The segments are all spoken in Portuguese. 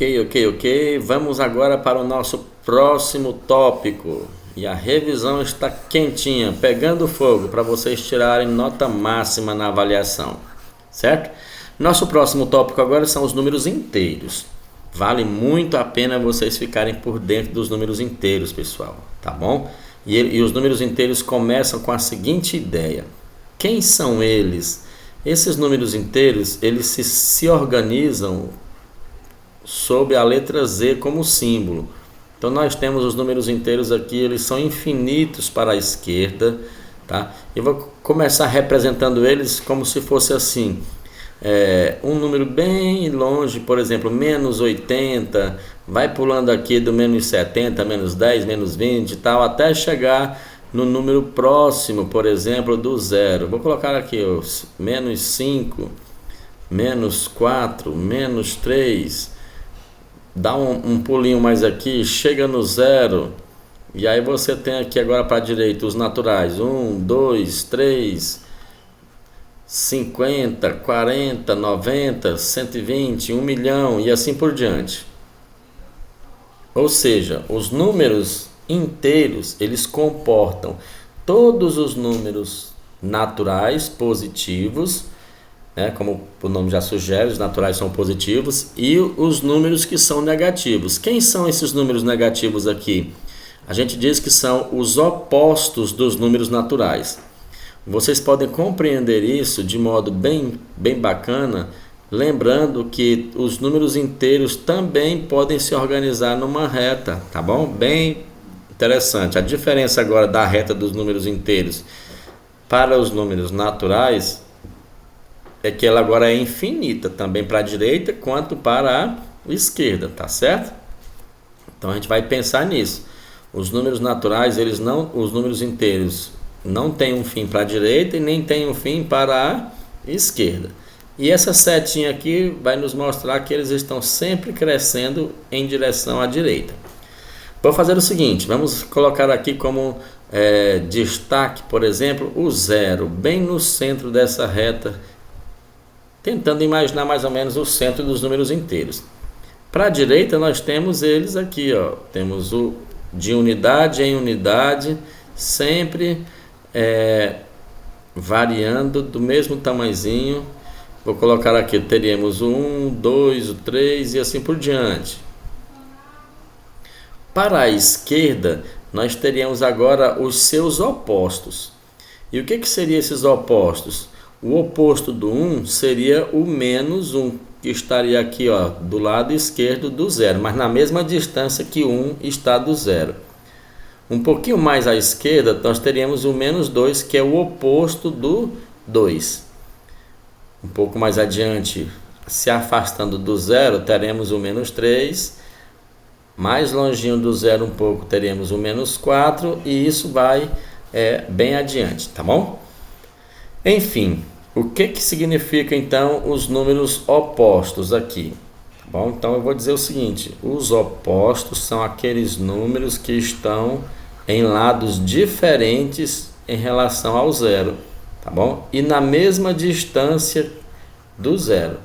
Ok. Vamos agora para o nosso próximo tópico. E a revisão está quentinha, pegando fogo, para vocês tirarem nota máxima na avaliação, certo? Nosso próximo tópico agora são os números inteiros. Vale muito a pena vocês ficarem por dentro dos números inteiros, pessoal, tá bom? E os números inteiros começam com a seguinte ideia. Quem são eles? Esses números inteiros, eles se organizam sob a letra Z como símbolo. Então nós temos os números inteiros aqui, eles são infinitos para a esquerda, tá? Eu vou começar representando eles como se fosse assim, um número bem longe, por exemplo, menos 80, vai pulando aqui do menos 70, menos 10, menos 20 e tal, até chegar no número próximo, por exemplo, do zero. Vou colocar aqui os menos 5, menos 4, menos 3, dá um pulinho mais aqui, chega no zero, e aí você tem aqui agora para a direita os naturais, 1, 2, 3, 50, 40, 90, 120, 1 milhão e assim por diante. Ou seja, os números inteiros, eles comportam todos os números naturais positivos, como o nome já sugere, os naturais são positivos, e os números que são negativos. Quem são esses números negativos aqui? A gente diz que são os opostos dos números naturais. Vocês podem compreender isso de modo bem bacana, lembrando que os números inteiros também podem se organizar numa reta, tá bom? Bem interessante. A diferença agora da reta dos números inteiros para os números naturais é que ela agora é infinita, também para a direita quanto para a esquerda, tá certo? Então a gente vai pensar nisso. Os números naturais, os números inteiros não têm um fim para a direita e nem tem um fim para a esquerda. E essa setinha aqui vai nos mostrar que eles estão sempre crescendo em direção à direita. Vou fazer o seguinte, vamos colocar aqui como destaque, por exemplo, o zero, bem no centro dessa reta, tentando imaginar mais ou menos o centro dos números inteiros. Para a direita nós temos eles aqui, ó, temos o de unidade em unidade, sempre variando do mesmo tamanhozinho. Vou colocar aqui, teríamos o 1, 2, o 3 e assim por diante. Para a esquerda, nós teríamos agora os seus opostos. E o que seriam esses opostos? O oposto do 1 seria o menos 1, que estaria aqui, ó, do lado esquerdo do zero, mas na mesma distância que 1 está do zero. Um pouquinho mais à esquerda, nós teríamos o menos 2, que é o oposto do 2. Um pouco mais adiante, se afastando do zero, teremos o menos 3. Mais longinho do zero um pouco, teremos o menos 4. E isso vai bem adiante, tá bom? Enfim, o que significa então os números opostos aqui? Bom, então eu vou dizer o seguinte, os opostos são aqueles números que estão em lados diferentes em relação ao zero, tá bom? E na mesma distância do zero.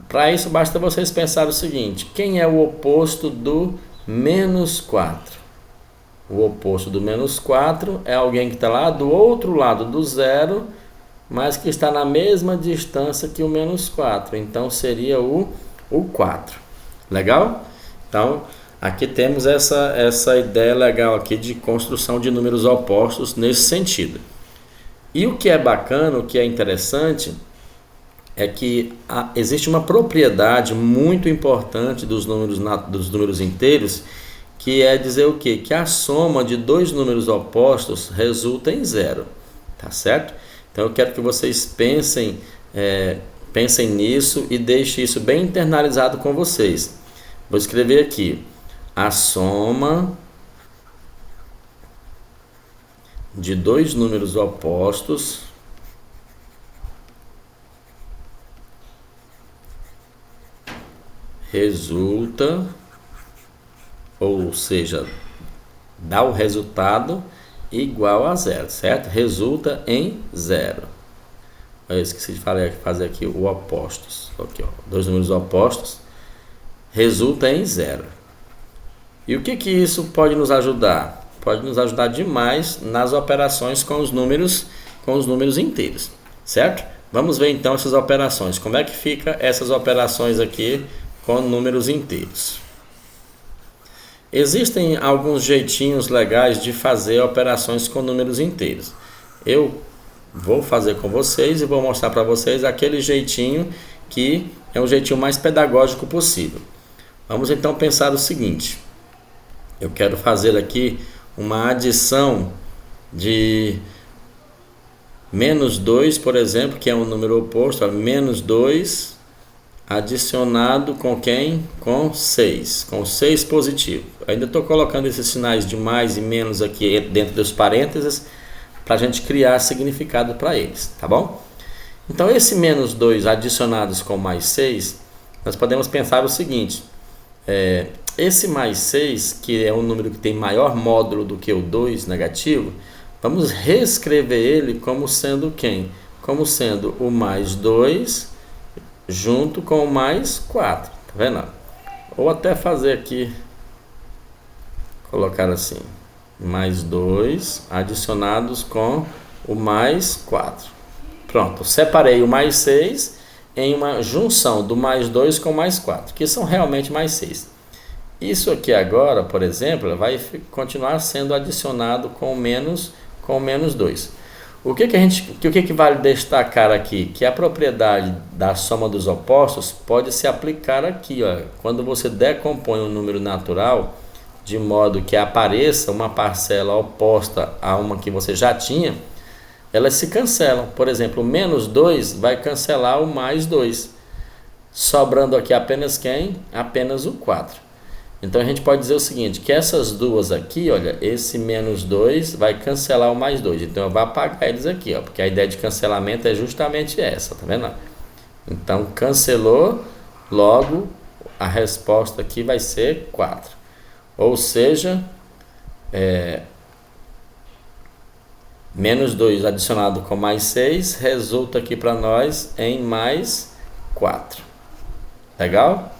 Para isso basta vocês pensar o seguinte, quem é o oposto do menos 4? O oposto do menos 4 é alguém que está lá do outro lado do zero, mas que está na mesma distância que o menos 4. Então seria o 4. Legal? Então, aqui temos essa ideia legal aqui de construção de números opostos nesse sentido. E o que é bacana, o que é interessante, é que existe uma propriedade muito importante dos números inteiros, que é dizer o quê? Que a soma de dois números opostos resulta em zero, tá certo? Então eu quero que vocês pensem nisso e deixem isso bem internalizado com vocês. Vou escrever aqui, a soma de dois números opostos resulta, ou seja, dá o resultado igual a zero, certo? Resulta em zero. Eu esqueci de fazer aqui o opostos. Aqui, ó, dois números opostos resulta em 0. E o que isso pode nos ajudar? Pode nos ajudar demais nas operações com os números inteiros, certo? Vamos ver então essas operações. Como é que fica essas operações aqui com números inteiros? Existem alguns jeitinhos legais de fazer operações com números inteiros. Eu vou fazer com vocês e vou mostrar para vocês aquele jeitinho que é o jeitinho mais pedagógico possível. Vamos então pensar o seguinte. Eu quero fazer aqui uma adição de menos 2, por exemplo, que é um número oposto, menos 2 adicionado com quem? Com 6, com 6 positivo. Ainda estou colocando esses sinais de mais e menos aqui dentro dos parênteses para a gente criar significado para eles, tá bom? Então esse menos 2 adicionados com mais 6, nós podemos pensar o seguinte, esse mais 6, que é um número que tem maior módulo do que o 2 negativo, vamos reescrever ele como sendo quem? Como sendo o mais 2 junto com o mais 4, tá vendo? Ou até fazer aqui, colocar assim, mais 2 adicionados com o mais 4. Pronto, separei o mais 6 em uma junção do mais 2 com o mais 4, que são realmente mais 6. Isso aqui agora, por exemplo, vai continuar sendo adicionado com menos 2. O que vale destacar aqui? Que a propriedade da soma dos opostos pode se aplicar aqui, ó. Quando você decompõe um número natural, de modo que apareça uma parcela oposta a uma que você já tinha, elas se cancelam. Por exemplo, o menos 2 vai cancelar o mais 2, sobrando aqui apenas quem? Apenas o 4. Então a gente pode dizer o seguinte, que essas duas aqui, olha, esse menos 2 vai cancelar o mais 2. Então eu vou apagar eles aqui, ó, porque a ideia de cancelamento é justamente essa, tá vendo? Então cancelou, logo a resposta aqui vai ser 4. Ou seja, menos 2 adicionado com mais 6 resulta aqui para nós em mais 4. Legal?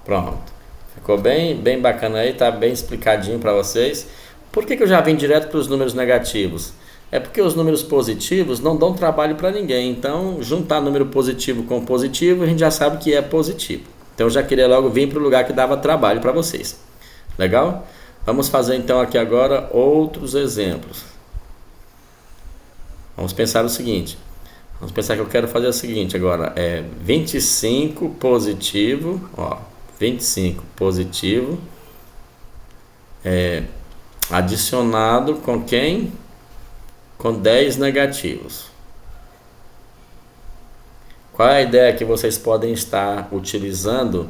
Pronto. Ficou bem bacana aí, tá bem explicadinho para vocês. Por que eu já vim direto para os números negativos? É porque os números positivos não dão trabalho para ninguém. Então, juntar número positivo com positivo, a gente já sabe que é positivo. Então, eu já queria logo vir para o lugar que dava trabalho para vocês. Legal? Vamos fazer então aqui agora outros exemplos. Vamos pensar o seguinte. Vamos pensar que eu quero fazer o seguinte agora. 25 positivo, ó. 25 positivo, adicionado com quem? Com 10 negativos. Qual é a ideia que vocês podem estar utilizando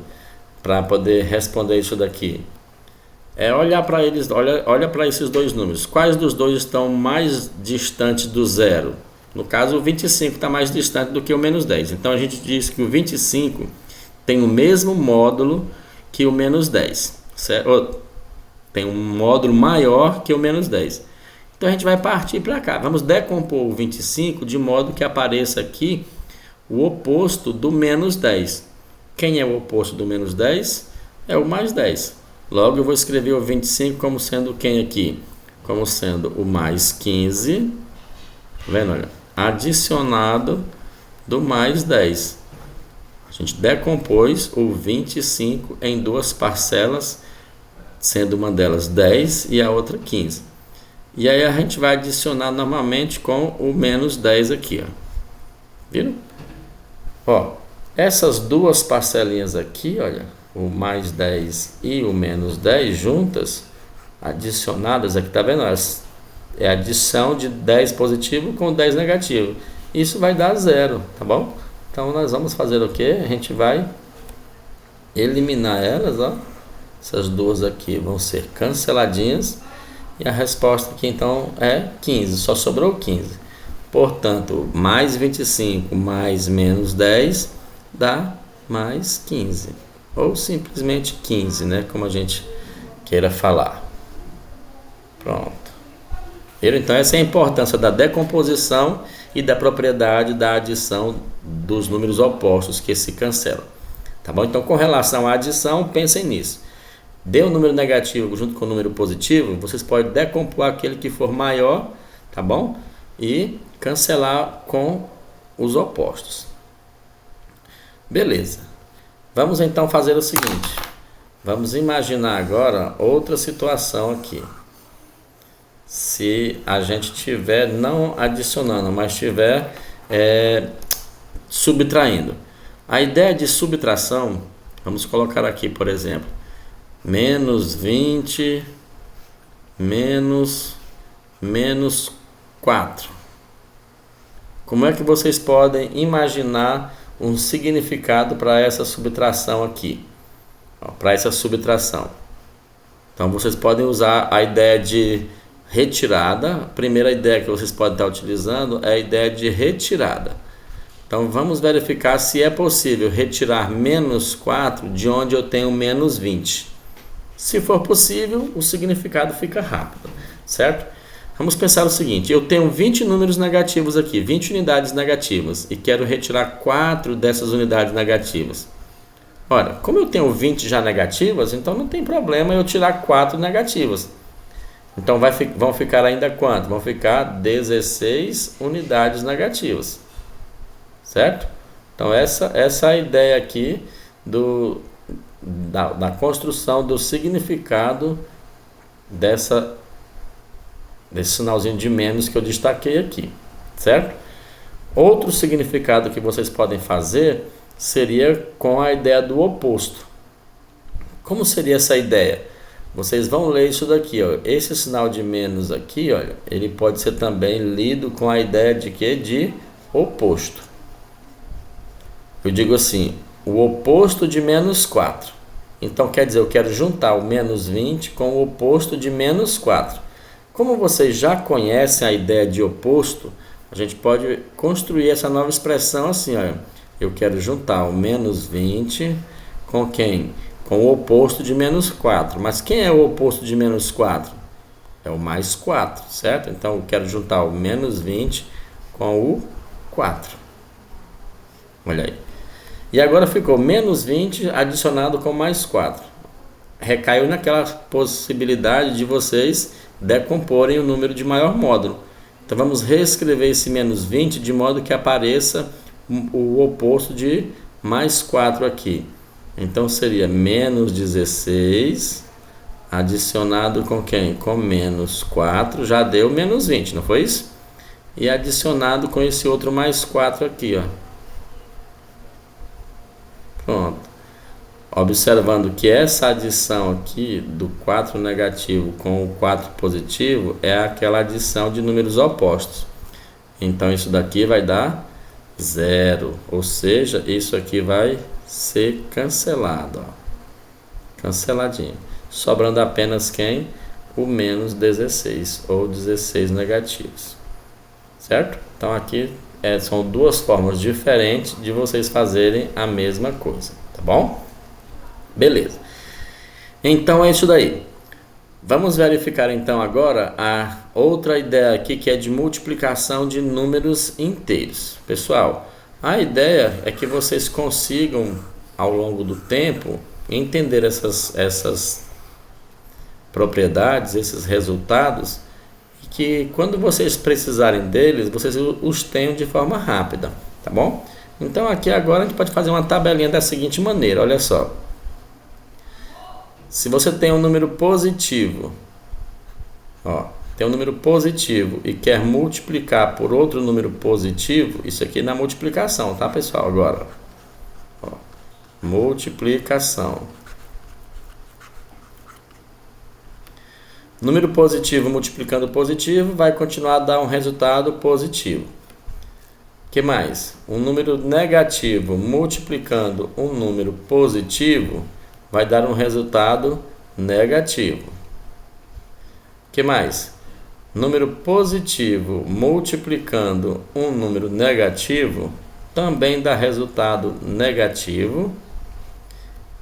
para poder responder isso daqui? É olhar para eles, olha para esses dois números. Quais dos dois estão mais distantes do zero? No caso, o 25 está mais distante do que o menos 10. Então a gente diz que o 25 tem o mesmo módulo que o menos 10, certo? Tem um módulo maior que o menos 10. Então a gente vai partir para cá. Vamos decompor o 25 de modo que apareça aqui o oposto do menos 10. Quem é o oposto do menos 10? É o mais 10. Logo eu vou escrever o 25 como sendo quem aqui? Como sendo o mais 15, tá vendo? Olha, adicionado do mais 10. A gente decompôs o 25 em duas parcelas, sendo uma delas 10 e a outra 15. E aí a gente vai adicionar novamente com o menos 10 aqui, ó. Viram? Ó, essas duas parcelinhas aqui, olha, o mais 10 e o menos 10 juntas, adicionadas aqui, tá vendo? É a adição de 10 positivo com 10 negativo. Isso vai dar 0, tá bom? Então nós vamos fazer o que? A gente vai eliminar elas, ó. Essas duas aqui vão ser canceladinhas. E a resposta aqui então é 15, só sobrou 15. Portanto, mais 25 mais menos 10 dá mais 15. Ou simplesmente 15, né? Como a gente queira falar. Pronto. Então essa é a importância da decomposição e da propriedade da adição dos números opostos que se cancelam. Tá Tá bom? Então, com relação à adição, pensem nisso. Deu um número negativo junto com o número positivo, vocês podem decompor aquele que for maior, tá bom? E cancelar com os opostos. Beleza. Vamos então fazer o seguinte. Vamos imaginar agora outra situação aqui. Se a gente estiver não adicionando, mas estiver subtraindo. A ideia de subtração, vamos colocar aqui, por exemplo, menos 20 menos 4. Como é que vocês podem imaginar um significado para essa subtração aqui? Para essa subtração. Então vocês podem usar a ideia de retirada. A primeira ideia que vocês podem estar utilizando é a ideia de retirada. Então vamos verificar se é possível retirar menos 4 de onde eu tenho menos 20. Se for possível, o significado fica rápido, certo? Vamos pensar o seguinte, eu tenho 20 números negativos aqui, 20 unidades negativas, e quero retirar 4 dessas unidades negativas. Ora, como eu tenho 20 já negativas, então não tem problema eu tirar 4 negativas. Então vão ficar ainda quanto? Vão ficar 16 unidades negativas. Certo? Então essa é a ideia aqui da construção do significado desse sinalzinho de menos que eu destaquei aqui, certo? Outro significado que vocês podem fazer seria com a ideia do oposto. Como seria essa ideia? Vocês vão ler isso daqui, ó. Esse sinal de menos aqui, olha, ele pode ser também lido com a ideia de quê? De oposto. Eu digo assim, o oposto de menos 4. Então quer dizer, eu quero juntar o menos 20 com o oposto de menos 4. Como vocês já conhecem a ideia de oposto, a gente pode construir essa nova expressão assim, olha. Eu quero juntar o menos 20 com quem? Com o oposto de menos 4. Mas quem é o oposto de menos 4? É o mais 4, certo? Então eu quero juntar o menos 20 com o 4. Olha aí. E agora ficou menos 20 adicionado com mais 4. Recaiu naquela possibilidade de vocês decomporem o número de maior módulo. Então vamos reescrever esse menos 20 de modo que apareça o oposto de mais 4 aqui. Então seria menos 16 adicionado com quem? Com menos 4, já deu menos 20, não foi isso? E adicionado com esse outro mais 4 aqui, ó. Pronto. Observando que essa adição aqui do 4 negativo com o 4 positivo é aquela adição de números opostos. Então isso daqui vai dar 0, ou seja, isso aqui vai ser cancelado, ó. Canceladinho. Sobrando apenas quem? O menos 16 ou 16 negativos. Certo? Então aqui são duas formas diferentes de vocês fazerem a mesma coisa, tá bom? Beleza. Então é isso daí. Vamos verificar então agora a outra ideia aqui que é de multiplicação de números inteiros. Pessoal, a ideia é que vocês consigam ao longo do tempo entender essas propriedades, esses resultados, e que quando vocês precisarem deles, vocês os tenham de forma rápida, tá bom? Então aqui agora a gente pode fazer uma tabelinha da seguinte maneira, olha só. Se você tem um número positivo, ó, tem um número positivo e quer multiplicar por outro número positivo, isso aqui é na multiplicação, tá, pessoal? Agora, ó, multiplicação. Número positivo multiplicando positivo vai continuar a dar um resultado positivo. O que mais? Um número negativo multiplicando um número positivo vai dar um resultado negativo. O que mais? Número positivo multiplicando um número negativo também dá resultado negativo.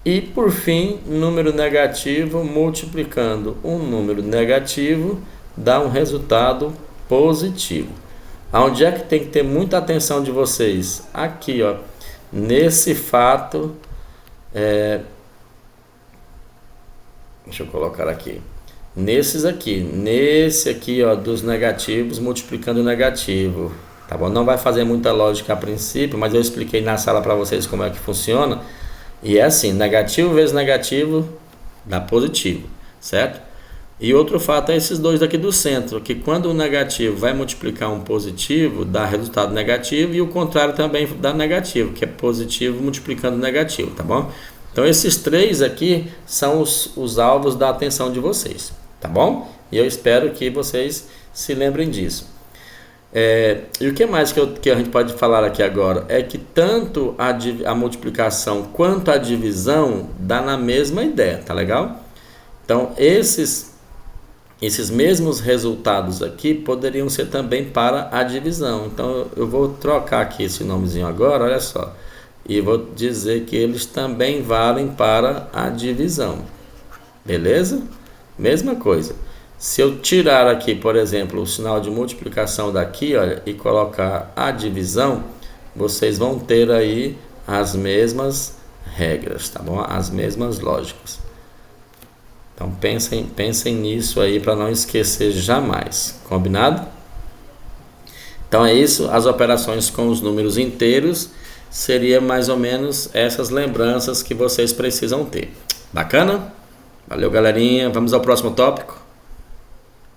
E por fim, número negativo multiplicando um número negativo dá um resultado positivo. Aonde é que tem que ter muita atenção de vocês? Aqui, ó, nesse fato Deixa eu colocar aqui. Nesse aqui, ó, dos negativos multiplicando o negativo, tá bom? Não vai fazer muita lógica a princípio, mas eu expliquei na sala para vocês como é que funciona. E é assim, negativo vezes negativo dá positivo, certo? E outro fato é esses dois daqui do centro, que quando o negativo vai multiplicar um positivo, dá resultado negativo, e o contrário também dá negativo, que é positivo multiplicando negativo, tá bom? Então esses três aqui são os alvos da atenção de vocês, tá bom? E eu espero que vocês se lembrem disso. E o que mais que a gente pode falar aqui agora é que tanto a multiplicação quanto a divisão dá na mesma ideia, tá legal? Então esses mesmos resultados aqui poderiam ser também para a divisão. Então eu vou trocar aqui esse nomezinho agora, olha só, e vou dizer que eles também valem para a divisão, beleza? Mesma coisa. Se eu tirar aqui, por exemplo, o sinal de multiplicação daqui, olha, e colocar a divisão, vocês vão ter aí as mesmas regras, tá bom? As mesmas lógicas. Então pensem nisso aí para não esquecer jamais, combinado? Então é isso, as operações com os números inteiros seria mais ou menos essas lembranças que vocês precisam ter. Bacana? Valeu, galerinha. Vamos ao próximo tópico.